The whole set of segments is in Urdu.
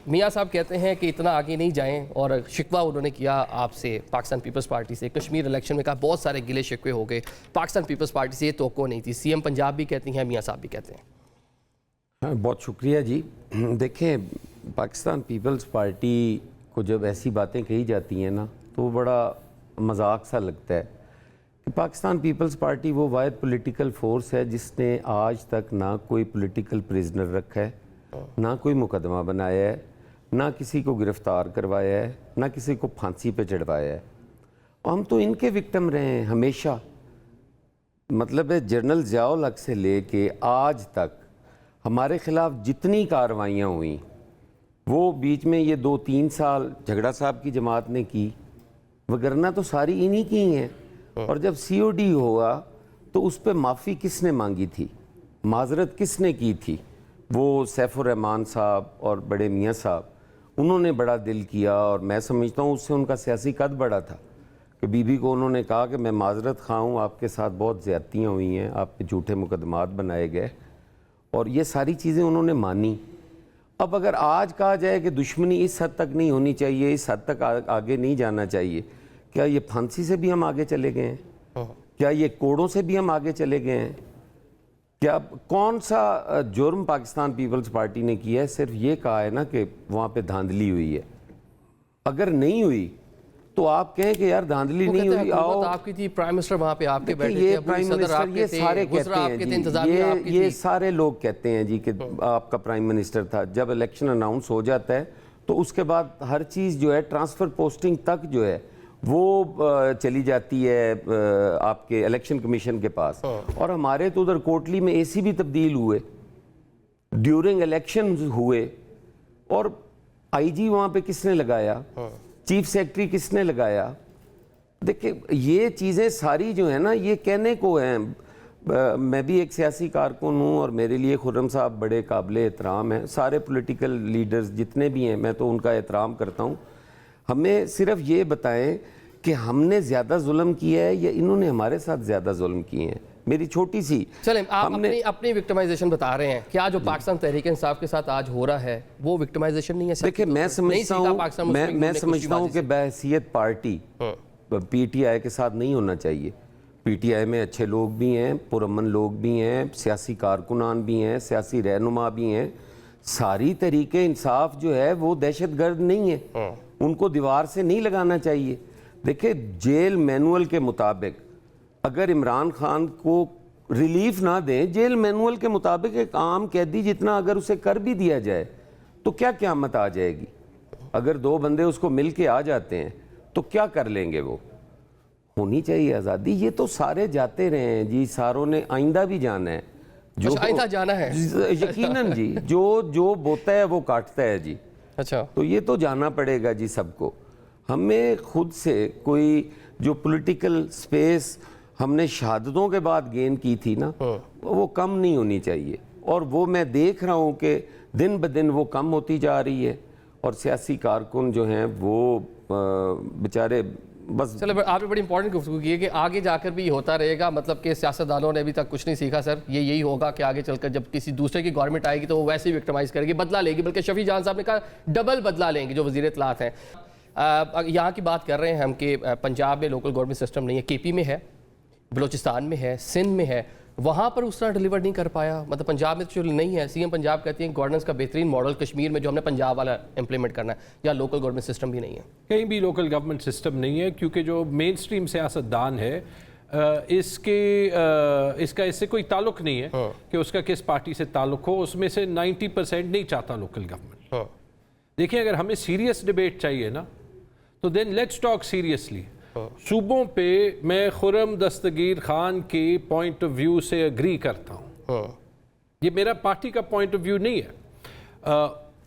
میاں صاحب کہتے ہیں کہ اتنا آگے نہیں جائیں، اور شکوہ انہوں نے کیا آپ سے پاکستان پیپلز پارٹی سے، کشمیر الیکشن میں کہا بہت سارے گلے شکوے ہو گئے، پاکستان پیپلز پارٹی سے یہ توقع نہیں تھی، سی ایم پنجاب بھی کہتی ہیں، میاں صاحب بھی کہتے ہیں۔ بہت شکریہ جی۔ دیکھیں، پاکستان پیپلز پارٹی کو جب ایسی باتیں کہی جاتی ہیں نا تو وہ بڑا مذاق سا لگتا ہے کہ پاکستان پیپلز پارٹی وہ واحد پولیٹیکل فورس ہے جس نے آج تک نہ کوئی پولیٹیکل پریزنر رکھا ہے، نہ کوئی مقدمہ بنایا ہے، نہ کسی کو گرفتار کروایا ہے، نہ کسی کو پھانسی پہ چڑھوایا ہے۔ ہم تو ان کے وکٹم رہے ہیں ہمیشہ۔ مطلب ہے جنرل ضیاء الحق سے لے کے آج تک ہمارے خلاف جتنی کارروائیاں ہوئیں، وہ بیچ میں یہ 2-3 سال جھگڑا صاحب کی جماعت نے کی، وگرنہ تو ساری انہی کی ہیں۔ اور جب سی او ڈی ہوا تو اس پہ معافی کس نے مانگی تھی، معذرت کس نے کی تھی؟ وہ سیف الرحمان صاحب اور بڑے میاں صاحب، انہوں نے بڑا دل کیا، اور میں سمجھتا ہوں اس سے ان کا سیاسی قد بڑا تھا کہ بی بی کو انہوں نے کہا کہ میں معذرت خواہ ہوں، آپ کے ساتھ بہت زیادتیاں ہوئی ہیں، آپ پہ جھوٹے مقدمات بنائے گئے، اور یہ ساری چیزیں انہوں نے مانی۔ اب اگر آج کہا جائے کہ دشمنی اس حد تک نہیں ہونی چاہیے، اس حد تک آگے نہیں جانا چاہیے، کیا یہ پھانسی سے بھی ہم آگے چلے گئے ہیں؟ کیا یہ کوڑوں سے بھی ہم آگے چلے گئے ہیں؟ کیا کون سا جرم پاکستان پیپلز پارٹی نے کیا ہے؟ صرف یہ کہا ہے نا کہ وہاں پہ دھاندلی ہوئی ہے۔ اگر نہیں ہوئی تو آپ کہیں کہ یار دھاندلی نہیں ہوئی، آؤ آپ کی تھی، پرائم منسٹر وہاں پہ آپ کے بیٹھے یہ پرائم منسٹر، یہ سارے کہتے ہیں جی، یہ سارے لوگ کہتے ہیں جی کہ آپ کا پرائم منسٹر تھا۔ جب الیکشن اناؤنس ہو جاتا ہے تو اس کے بعد ہر چیز جو ہے ٹرانسفر پوسٹنگ تک جو ہے وہ چلی جاتی ہے آپ کے الیکشن کمیشن کے پاس، اور ہمارے تو ادھر کوٹلی میں اے سی بھی تبدیل ہوئے ڈیورنگ الیکشن ہوئے، اور آئی جی وہاں پہ کس نے لگایا، چیف سیکرٹری کس نے لگایا؟ دیکھیں یہ چیزیں ساری جو ہیں نا یہ کہنے کو ہیں۔ میں بھی ایک سیاسی کارکن ہوں اور میرے لیے خرم صاحب بڑے قابل احترام ہیں، سارے پولیٹیکل لیڈرز جتنے بھی ہیں میں تو ان کا احترام کرتا ہوں۔ ہمیں صرف یہ بتائیں کہ ہم نے زیادہ ظلم کیا ہے یا انہوں نے ہمارے ساتھ زیادہ ظلم کیے ہیں؟ میری چھوٹی سی چلیں آپ اپنی وکٹمائزیشن بتا رہے ہیں، کیا جو پاکستان تحریک انصاف کے ساتھ آج ہو رہا ہے وہ وکٹمائزیشن نہیں ہے؟ دیکھیں میں سمجھتا ہوں کہ بحیثیت پارٹی پی ٹی آئی کے ساتھ نہیں ہونا چاہیے۔ پی ٹی آئی میں اچھے لوگ بھی ہیں، پرامن لوگ بھی ہیں، سیاسی کارکنان بھی ہیں، سیاسی رہنما بھی ہیں۔ ساری تحریک انصاف جو ہے وہ دہشت گرد نہیں ہے، ان کو دیوار سے نہیں لگانا چاہیے۔ دیکھیں جیل مینول کے مطابق اگر عمران خان کو ریلیف نہ دیں، جیل مینول کے مطابق ایک عام قیدی جتنا اگر اسے کر بھی دیا جائے تو کیا قیامت آ جائے گی؟ اگر 2 بندے اس کو مل کے آ جاتے ہیں تو کیا کر لیں گے؟ وہ ہونی چاہیے آزادی۔ یہ تو سارے جاتے رہے ہیں جی، ساروں نے آئندہ بھی جانا ہے، جو آئندہ جانا ہے یقیناً جی، جو بوتا ہے وہ کاٹتا ہے جی۔ اچھا تو یہ تو جانا پڑے گا جی سب کو۔ ہمیں خود سے کوئی جو پولیٹیکل سپیس ہم نے شہادتوں کے بعد گین کی تھی نا وہ کم نہیں ہونی چاہیے، اور وہ میں دیکھ رہا ہوں کہ دن بدن وہ کم ہوتی جا رہی ہے، اور سیاسی کارکن جو ہیں وہ بیچارے بس۔ چلے آپ نے بڑی امپورٹنٹ گفتگو کی ہے کہ آگے جا کر بھی ہوتا رہے گا، مطلب کہ سیاستدانوں نے ابھی تک کچھ نہیں سیکھا سر، یہی ہوگا کہ آگے چل کر جب کسی دوسرے کی گورنمنٹ آئے گی تو وہ ویسے ہی وکٹمائز کرے گی، بدلہ لے گی، بلکہ شفیع جان صاحب نے کہا ڈبل بدلہ لیں گے جو وزیر اطلاعات ہیں۔ یہاں کی بات کر رہے ہیں ہم کہ پنجاب میں لوکل گورنمنٹ سسٹم نہیں ہے، کے پی میں ہے، بلوچستان میں ہے، سندھ میں ہے، وہاں پر اس طرح ڈیلیور نہیں کر پایا، مطلب پنجاب میں تو نہیں ہے۔ سی ایم پنجاب کہتی ہیں گورننس کا بہترین ماڈل کشمیر میں جو ہم نے پنجاب والا امپلیمنٹ کرنا ہے، یا لوکل گورنمنٹ سسٹم بھی نہیں ہے، کہیں بھی لوکل گورنمنٹ سسٹم نہیں ہے، کیونکہ جو مین سٹریم سیاستدان ہے اس کا اس سے کوئی تعلق نہیں ہے کہ اس کا کس پارٹی سے تعلق ہو، اس میں سے 90% نہیں چاہتا لوکل گورنمنٹ۔ دیکھیں اگر ہمیں سیریس ڈیبیٹ چاہیے نا تو دین لیٹس ٹاک سیریسلی۔ صوبوں پہ میں خرم دستگیر خان کی پوائنٹ آف ویو سے اگری کرتا ہوں، یہ میرا پارٹی کا پوائنٹ آف ویو نہیں ہے۔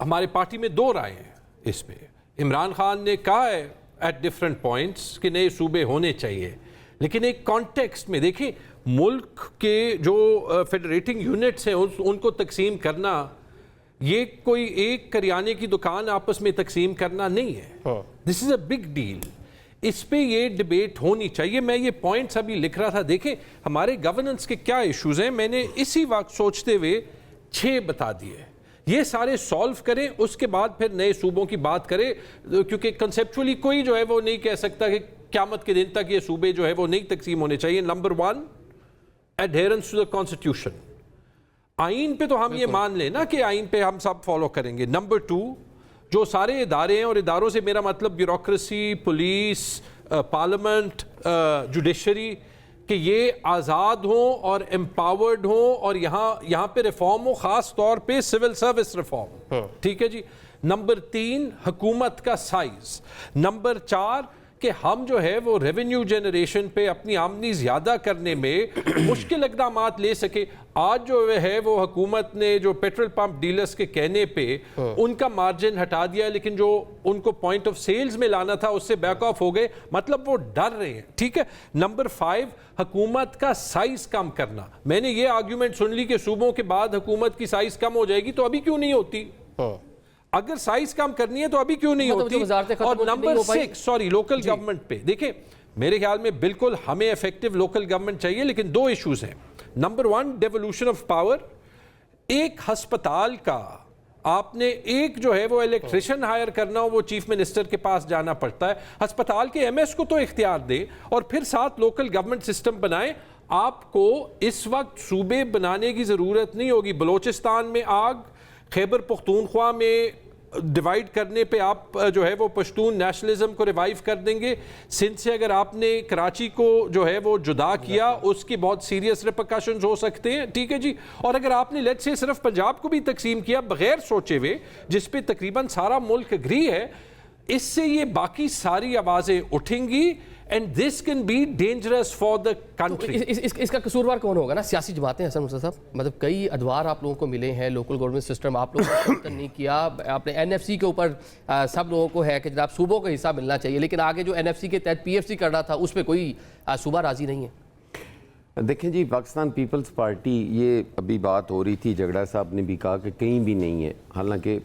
ہمارے پارٹی میں 2 رائے ہیں اس پہ۔ عمران خان نے کہا ہے ایٹ ڈفرینٹ پوائنٹس کہ نئے صوبے ہونے چاہیے، لیکن ایک کانٹیکسٹ میں دیکھیں ملک کے جو فیڈریٹنگ یونٹس ہیں ان کو تقسیم کرنا، یہ کوئی ایک کریانے کی دکان آپس میں تقسیم کرنا نہیں ہے۔ دس از اے بگ ڈیل، اس پہ یہ ڈیبیٹ ہونی چاہیے۔ میں یہ پوائنٹس ابھی لکھ رہا تھا، دیکھیں ہمارے گورننس کے کیا ایشوز ہیں، میں نے اسی وقت سوچتے ہوئے 6 بتا دیے۔ یہ سارے سالو کریں, اس کے بعد پھر نئے صوبوں کی بات کریں, کیونکہ کنسیپچولی کوئی جو ہے وہ نہیں کہہ سکتا کہ قیامت کے دن تک یہ صوبے جو ہے وہ نہیں تقسیم ہونے چاہیے. Number 1 adherence to the constitution. آئین پہ تو ہم یہ مان لیں نا کہ آئین پہ ہم سب فالو کریں گے. نمبر 2 جو سارے ادارے ہیں, اور اداروں سے میرا مطلب بیوروکریسی, پولیس, پارلیمنٹ, جوڈیشری, کہ یہ آزاد ہوں اور امپاورڈ ہوں, اور یہاں پہ ریفارم ہو, خاص طور پہ سول سروس ریفارم. ٹھیک ہے جی. نمبر 3 حکومت کا سائز. نمبر 4 کہ ہم جو ہے وہ ریونیو جنریشن پہ اپنی آمدنی زیادہ کرنے میں مشکل اقدامات لے سکے. آج جو ہے وہ حکومت نے جو پیٹرول پمپ ڈیلرز کے کہنے پہ ان کا مارجن ہٹا دیا, لیکن جو ان کو پوائنٹ آف سیلز میں لانا تھا اس سے بیک آف ہو گئے, مطلب وہ ڈر رہے ہیں. ٹھیک ہے. نمبر 5 حکومت کا سائز کم کرنا. میں نے یہ آرگیومنٹ سن لی کہ صوبوں کے بعد حکومت کی سائز کم ہو جائے گی, تو ابھی کیوں نہیں ہوتی؟ اگر سائز کم کرنی ہے تو ابھی کیوں نہیں ہوتی؟ اور نمبر 6 لوکل گورنمنٹ پہ دیکھیں, میرے خیال میں بالکل ہمیں ایفیکٹو لوکل گورنمنٹ چاہیے, لیکن 2 ایشوز ہیں. Number 1 devolution of power. ایک ہسپتال کا آپ نے ایک جو ہے وہ الیکٹریشین ہائر کرنا ہو, وہ چیف منسٹر کے پاس جانا پڑتا ہے. ہسپتال کے ایم ایس کو تو اختیار دیں, اور پھر ساتھ لوکل گورنمنٹ سسٹم بنائیں. آپ کو اس وقت صوبے بنانے کی ضرورت نہیں ہوگی. بلوچستان میں آگ, خیبر پختونخوا میں ڈیوائیڈ کرنے پہ آپ جو ہے وہ پشتون نیشنلزم کو ریوائیو کر دیں گے. سندھ سے اگر آپ نے کراچی کو جو ہے وہ جدا کیا, اس کی بہت سیریس ریپرکشنز ہو سکتے ہیں. ٹھیک ہے جی. اور اگر آپ نے لیٹ سے صرف پنجاب کو بھی تقسیم کیا بغیر سوچے ہوئے, جس پہ تقریباً سارا ملک اگری ہے, اس سے یہ باقی ساری آوازیں اٹھیں گی, and this can be dangerous for the country. اس کا قصوروار کون ہوگا نا؟ سیاسی جماعتیں. حسن مرزا صاحب, مطلب کئی ادوار آپ لوگوں کو ملے ہیں, لوکل گورنمنٹ سسٹم آپ لوگوں نے نہیں کیا. آپ نے این ایف سی کے اوپر سب لوگوں کو ہے کہ جناب صوبوں کا حصہ ملنا چاہیے, لیکن آگے جو این ایف سی کے تحت پی ایف سی کرنا تھا اس پہ کوئی صوبہ راضی نہیں ہے. دیکھیں جی, پاکستان پیپلز پارٹی, یہ ابھی بات ہو رہی تھی, جھگڑا صاحب نے بھی کہا کہ کہیں بھی نہیں ہے. حالانکہ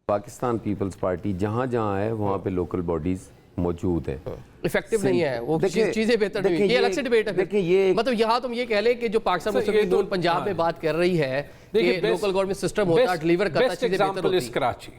پاکستان پیپلز پارٹی جہاں جہاں ہے وہاں پہ لوکل باڈیز موجود ہے. افیکٹو نہیں ہے, وہ چیزیں بہتر نہیں. یہ الگ سے ڈیبیٹ ہے. مطلب یہاں تم یہ کہہ لیں کہ جو پاکستان مسلم لیگ نون پنجاب میں بات کر رہی ہے کہ لوکل گورنمنٹ سسٹم ہوتا, ڈیلیور کرتا, چیزیں بہتر ہوتی.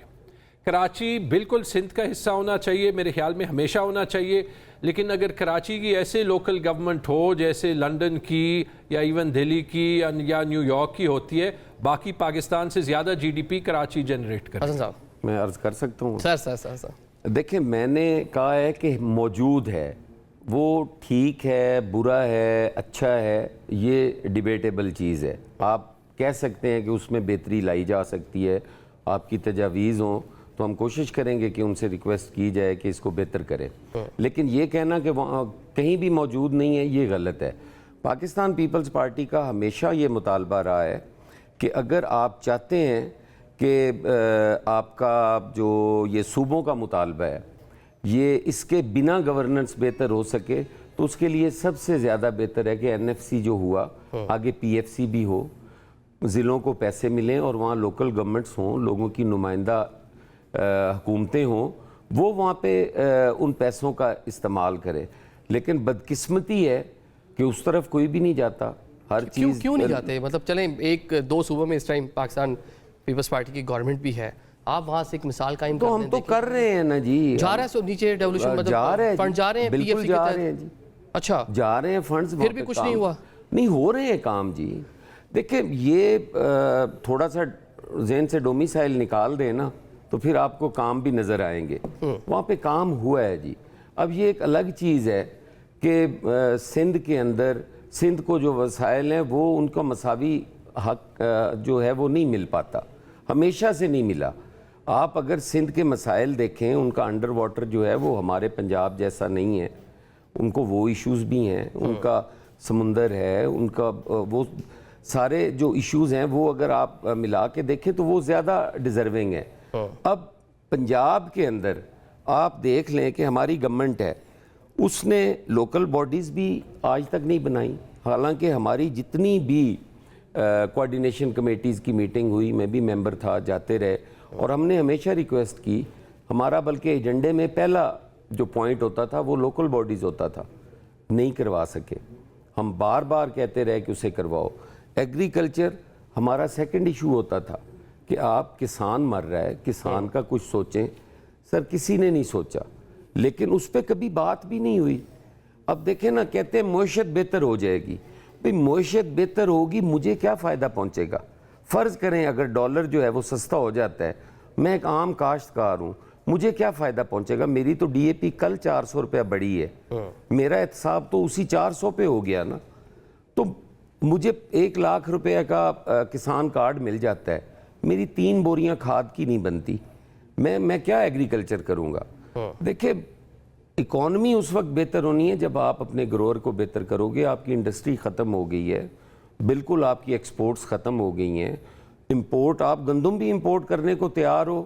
کراچی بالکل سندھ کا حصہ ہونا چاہیے, میرے خیال میں ہمیشہ ہونا چاہیے. لیکن اگر کراچی کی ایسے لوکل گورنمنٹ ہو جیسے لنڈن کی یا ایون دہلی کی یا نیو یارک کی ہوتی ہے, باقی پاکستان سے زیادہ G D P Karachi generate کرے. حسن صاحب, میں عرض کر سکتا ہوں سر دیکھیں, میں نے کہا ہے کہ موجود ہے, وہ ٹھیک ہے, برا ہے, اچھا ہے, یہ ڈیبیٹیبل چیز ہے. آپ کہہ سکتے ہیں کہ اس میں بہتری لائی جا سکتی ہے, آپ کی تجاویز ہوں تو ہم کوشش کریں گے کہ ان سے ریکویسٹ کی جائے کہ اس کو بہتر کریں. لیکن یہ کہنا کہ وہاں کہیں بھی موجود نہیں ہے, یہ غلط ہے. پاکستان پیپلز پارٹی کا ہمیشہ یہ مطالبہ رہا ہے کہ اگر آپ چاہتے ہیں کہ آپ کا جو یہ صوبوں کا مطالبہ ہے یہ اس کے بنا گورننس بہتر ہو سکے, تو اس کے لیے سب سے زیادہ بہتر ہے کہ این ایف سی جو ہوا آگے پی ایف سی بھی ہو, ضلعوں کو پیسے ملیں اور وہاں لوکل گورنمنٹس ہوں, لوگوں کی نمائندہ حکومتیں ہوں, وہ وہاں پہ ان پیسوں کا استعمال کرے. لیکن بدقسمتی ہے کہ اس طرف کوئی بھی نہیں جاتا. ہر چیز کیوں نہیں جاتے؟ مطلب چلیں 1-2 صوبوں میں اس ٹائم پاکستان پیپلز پارٹی کی گورنمنٹ بھی ہے, آپ وہاں سے ایک مثال قائم تو ہم تو کر رہے ہیں نا جی. جا رہا ہے سو نیچے ڈیولوشن, مطلب فنڈ جا رہے ہیں پی ایف سی کے تحت. اچھا, جا رہے ہیں فنڈز, پھر بھی کچھ نہیں ہوا. نہیں ہو رہے ہیں کام جی. دیکھیں, یہ تھوڑا سا ذہن سے ڈومیسائل نکال دیں نا تو پھر آپ کو کام بھی نظر آئیں گے. وہاں پہ کام ہوا ہے جی. اب یہ ایک الگ چیز ہے کہ سندھ کے اندر سندھ کو جو وسائل ہیں وہ ان کا مساوی حق جو ہے وہ نہیں مل پاتا, ہمیشہ سے نہیں ملا. آپ اگر سندھ کے مسائل دیکھیں, ان کا انڈر واٹر جو ہے وہ ہمارے پنجاب جیسا نہیں ہے. ان کو وہ ایشوز بھی ہیں, ان کا سمندر ہے, ان کا وہ سارے جو ایشوز ہیں وہ اگر آپ ملا کے دیکھیں تو وہ زیادہ ڈیزرونگ ہیں. اب پنجاب کے اندر آپ دیکھ لیں کہ ہماری گورنمنٹ ہے, اس نے لوکل باڈیز بھی آج تک نہیں بنائیں. حالانکہ ہماری جتنی بھی کوارڈینیشن کمیٹیز کی میٹنگ ہوئی, میں بھی ممبر تھا, جاتے رہے, اور ہم نے ہمیشہ ریکویسٹ کی. ہمارا بلکہ ایجنڈے میں پہلا جو پوائنٹ ہوتا تھا وہ لوکل باڈیز ہوتا تھا, نہیں کروا سکے. ہم بار بار کہتے رہے کہ اسے کرواؤ. ایگریکلچر ہمارا سیکنڈ ایشو ہوتا تھا کہ آپ کسان مر رہا ہے, کسان کا کچھ سوچیں. سر کسی نے نہیں سوچا, لیکن اس پہ کبھی بات بھی نہیں ہوئی. اب دیکھیں نا, کہتے ہیں معیشت بہتر ہو جائے گی. بھئی معیشت بہتر ہوگی, مجھے کیا فائدہ پہنچے گا؟ فرض کریں اگر ڈالر جو ہے وہ سستا ہو جاتا ہے, میں ایک عام کاشتکار ہوں, مجھے کیا فائدہ پہنچے گا؟ میری تو ڈی اے پی کل 400 روپیہ بڑھی ہے, میرا احتساب تو اسی 400 پہ ہو گیا نا. تو مجھے 1 لاکھ روپے کا کسان کارڈ مل جاتا ہے, میری 3 بوریاں کھاد کی نہیں بنتی, میں کیا ایگریکلچر کروں گا؟ دیکھیں اکانومی اس وقت بہتر ہونی ہے جب آپ اپنے گروور کو بہتر کرو گے. آپ کی انڈسٹری ختم ہو گئی ہے, بالکل آپ کی ایکسپورٹس ختم ہو گئی ہیں. امپورٹ, آپ گندم بھی امپورٹ کرنے کو تیار ہو,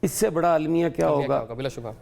اس سے بڑا المیہ کیا ہوگا؟ بلا شبہ.